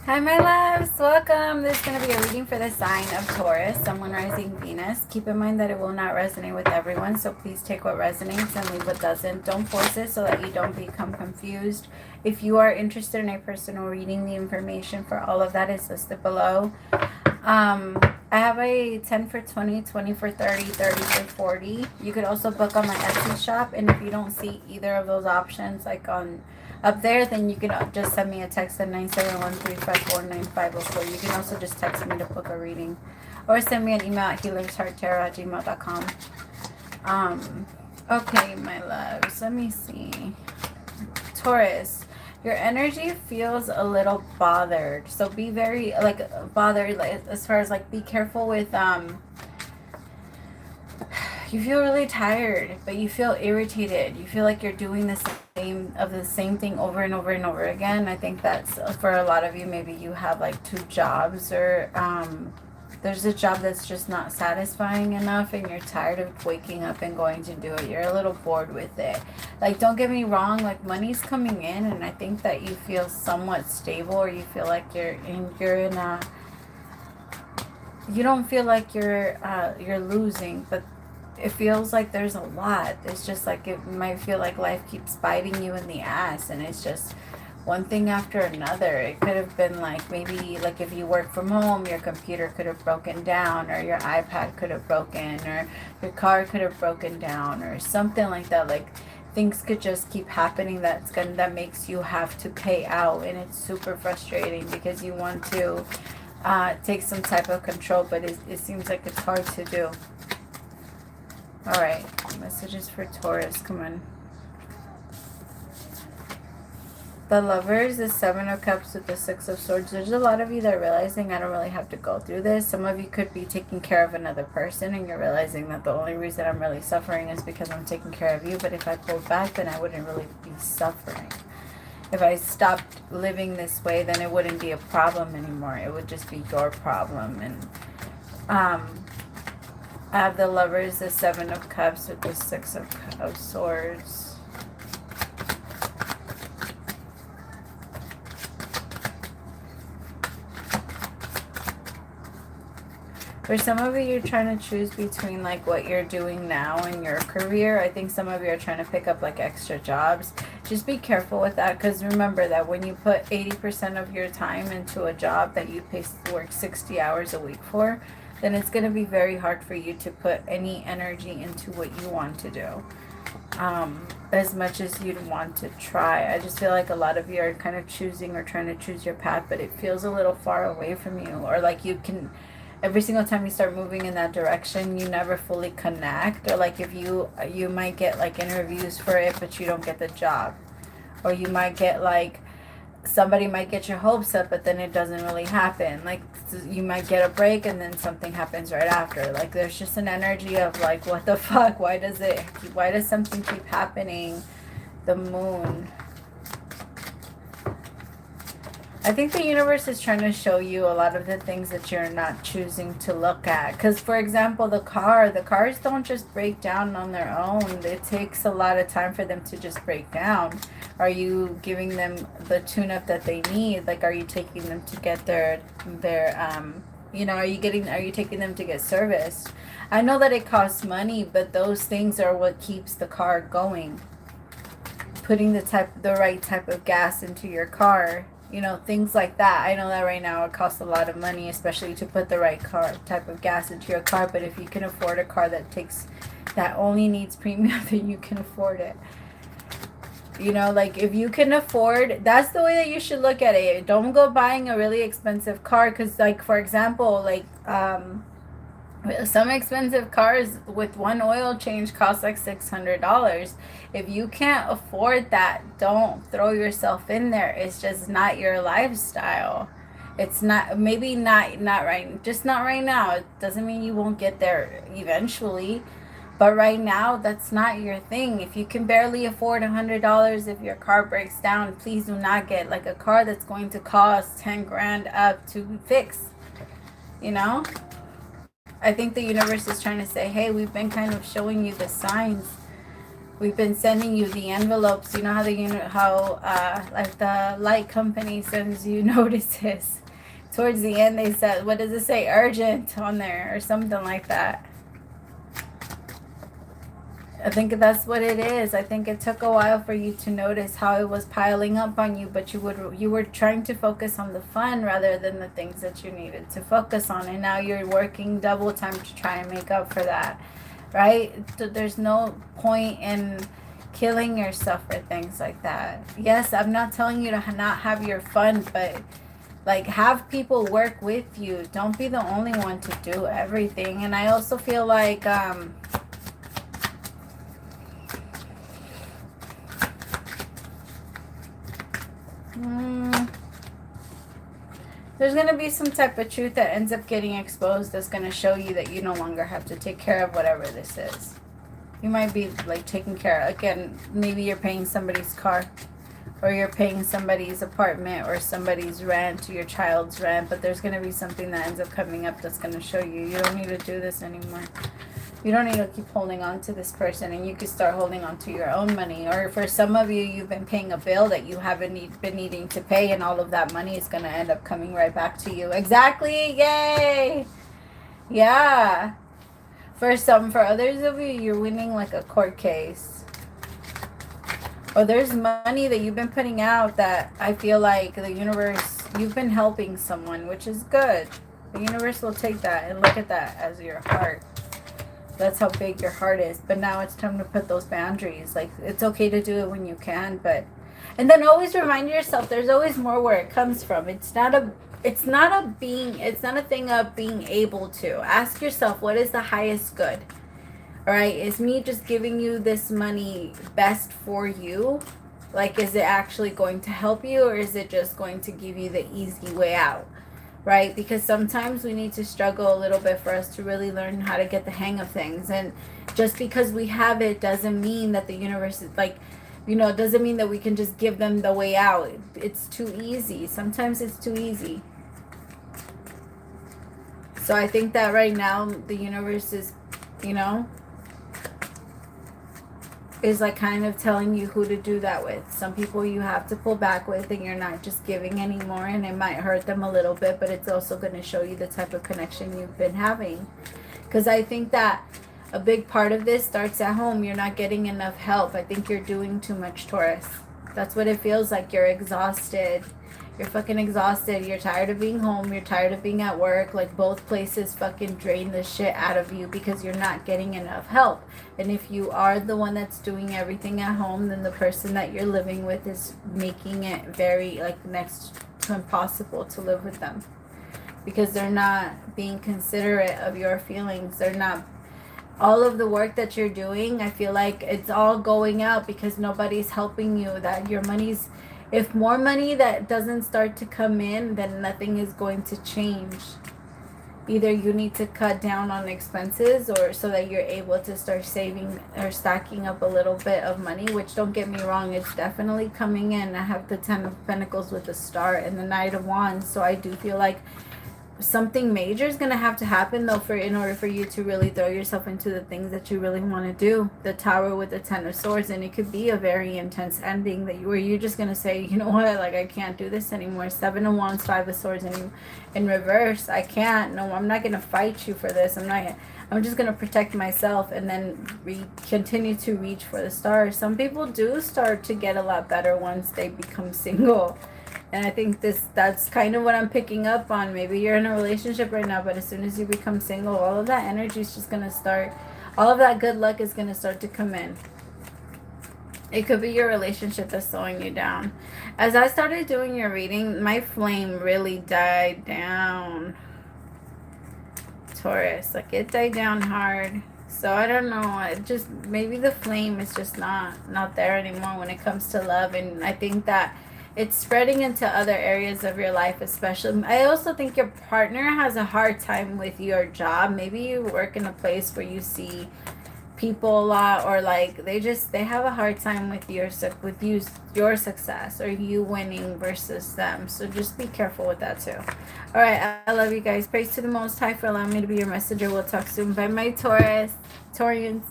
Hi, my loves. Welcome. This is going to be a reading for the sign of Taurus, Sun, Moon, Rising, Venus. Keep in mind that it will not resonate with everyone, so please take what resonates and leave what doesn't. Don't force it so that you don't become confused. If you are interested in a personal reading, the information for all of that is listed below. I have a 10 for 20, 20 for 30, 30 for 40. You could also book on my Etsy shop, and if you don't see either of those options, like on up there, then you can just send me a text at 971-354-9504. You can also just text me to book a reading, or send me an email at HealersHeartTarot@gmail.com. Okay, my loves, let me see. Taurus, your energy feels a little bothered, so be very bothered, like as far as like be careful with you feel really tired, but you feel irritated. You feel like you're doing the same thing over and over and over again. I think that's for a lot of you. Maybe you have like two jobs, or there's a job that's just not satisfying enough, and you're tired of waking up and going to do it. You're a little bored with it. Like, don't get me wrong, like money's coming in, and I think that you feel somewhat stable, or you feel like you don't feel like you're losing, but it feels like there's a lot. It's just like it might feel like life keeps biting you in the ass, and it's just one thing after another. It could have been like, maybe like if you work from home, your computer could have broken down, or your iPad could have broken, or your car could have broken down, or something like that. Like, things could just keep happening that makes you have to pay out, and it's super frustrating because you want to take some type of control, but it seems like it's hard to do. Alright, messages for Taurus, come on. The Lovers, the Seven of Cups with the Six of Swords. There's a lot of you that are realizing I don't really have to go through this. Some of you could be taking care of another person, and you're realizing that the only reason I'm really suffering is because I'm taking care of you. But if I pulled back, then I wouldn't really be suffering. If I stopped living this way, then it wouldn't be a problem anymore. It would just be your problem. And I have the Lovers, the Seven of Cups with the Six of Swords. For some of you, you're trying to choose between like what you're doing now in your career. I think some of you are trying to pick up like extra jobs. Just be careful with that, because remember that when you put 80% of your time into a job that you work 60 hours a week for, then it's going to be very hard for you to put any energy into what you want to do. As much as you'd want to try. I just feel like a lot of you are kind of choosing or trying to choose your path, but it feels a little far away from you, or like you can, every single time you start moving in that direction, you never fully connect. Or like if you might get like interviews for it, but you don't get the job. Or you might get like, somebody might get your hopes up, but then it doesn't really happen. Like, you might get a break and then something happens right after. Like, there's just an energy of like, what the fuck? Why does something keep happening? The Moon. I think the universe is trying to show you a lot of the things that you're not choosing to look at. Because, for example, the cars don't just break down on their own. It takes a lot of time for them to just break down. Are you giving them the tune-up that they need? Like, are you taking them to get their are you taking them to get serviced? I know that it costs money, but those things are what keeps the car going. Putting the right type of gas into your car. Things like that. I know that right now it costs a lot of money, especially to put the right type of gas into your car. But if you can afford a car that only needs premium, then you can afford it. Like if you can afford, that's the way that you should look at it. Don't go buying a really expensive car, because like, for example, like some expensive cars with one oil change cost like $600. If you can't afford that, don't throw yourself in there. It's just not your lifestyle. It's not, maybe not right, just not right now. It doesn't mean you won't get there eventually, but right now that's not your thing. If you can barely afford $100 if your car breaks down, please do not get like a car that's going to cost 10 grand up to fix. I think the universe is trying to say, hey, we've been kind of showing you the signs We've been sending you the envelopes. You know how like the light company sends you notices. Towards the end, they said, what does it say? Urgent on there or something like that. I think that's what it is. I think it took a while for you to notice how it was piling up on you, but you were trying to focus on the fun rather than the things that you needed to focus on, and now you're working double time to try and make up for that, right? So there's no point in killing yourself for things like that. Yes, I'm not telling you to not have your fun, but like, have people work with you. Don't be the only one to do everything. And I also feel like there's going to be some type of truth that ends up getting exposed that's going to show you that you no longer have to take care of whatever this is. You might be like taking care of, again, maybe you're paying somebody's car, or you're paying somebody's apartment, or somebody's rent, or your child's rent, but there's going to be something that ends up coming up that's going to show you you don't need to do this anymore. You don't need to keep holding on to this person, and you can start holding on to your own money. Or for some of you, you've been paying a bill that you haven't been needing to pay, and all of that money is going to end up coming right back to you. Exactly. Yay. Yeah. For others of you, you're winning like a court case. Or there's money that you've been putting out that I feel like the universe, you've been helping someone, which is good. The universe will take that and look at that as your heart. That's how big your heart is. But now it's time to put those boundaries. Like, it's okay to do it when you can, but... And then always remind yourself, there's always more where it comes from. It's not a thing of being able to. Ask yourself, what is the highest good? All right, is me just giving you this money best for you? Like, is it actually going to help you, or is it just going to give you the easy way out? Right? Because sometimes we need to struggle a little bit for us to really learn how to get the hang of things. And just because we have it doesn't mean that the universe is like, doesn't mean that we can just give them the way out. It's too easy. Sometimes it's too easy. So I think that right now the universe is, is like kind of telling you who to do that with. Some people you have to pull back with, and you're not just giving anymore, and it might hurt them a little bit, but it's also going to show you the type of connection you've been having. Because I think that a big part of this starts at home. You're not getting enough help. I think you're doing too much, Taurus. That's what it feels like. You're exhausted. You're fucking exhausted. You're tired of being home. You're tired of being at work. Like, both places fucking drain the shit out of you because you're not getting enough help. And if you are the one that's doing everything at home, then the person that you're living with is making it very, like, next to impossible to live with them. Because they're not being considerate of your feelings. They're not... All of the work that you're doing, I feel like it's all going out because nobody's helping you. That your money's... If more money that doesn't start to come in, then nothing is going to change. Either you need to cut down on expenses, or so that you're able to start saving or stacking up a little bit of money, which, don't get me wrong, it's definitely coming in. I have the 10 of Pentacles with the Star and the Knight of Wands, so I do feel like something major is going to have to happen, though, in order for you to really throw yourself into the things that you really want to do. The Tower with the 10 of Swords, and it could be a very intense ending where you're just going to say, you know what, like, I can't do this anymore. 7 of Wands, 5 of Swords in reverse. I can't. No, I'm not going to fight you for this. I'm just going to protect myself, and then continue to reach for the stars. Some people do start to get a lot better once they become single. And I think that's kind of what I'm picking up on. Maybe you're in a relationship right now, but as soon as you become single, all of that energy is just going to start, all of that good luck is going to start to come in. It could be your relationship that's slowing you down. As I started doing your reading, my flame really died down, Taurus. Like, it died down hard. So I don't know, it just, maybe the flame is just not there anymore when it comes to love. And I think that it's spreading into other areas of your life, especially. I also think your partner has a hard time with your job. Maybe you work in a place where you see people a lot, or like they have a hard time with your success, or you winning versus them. So just be careful with that too. All right, I love you guys. Praise to the Most High for allowing me to be your messenger. We'll talk soon. Bye, my Taurians.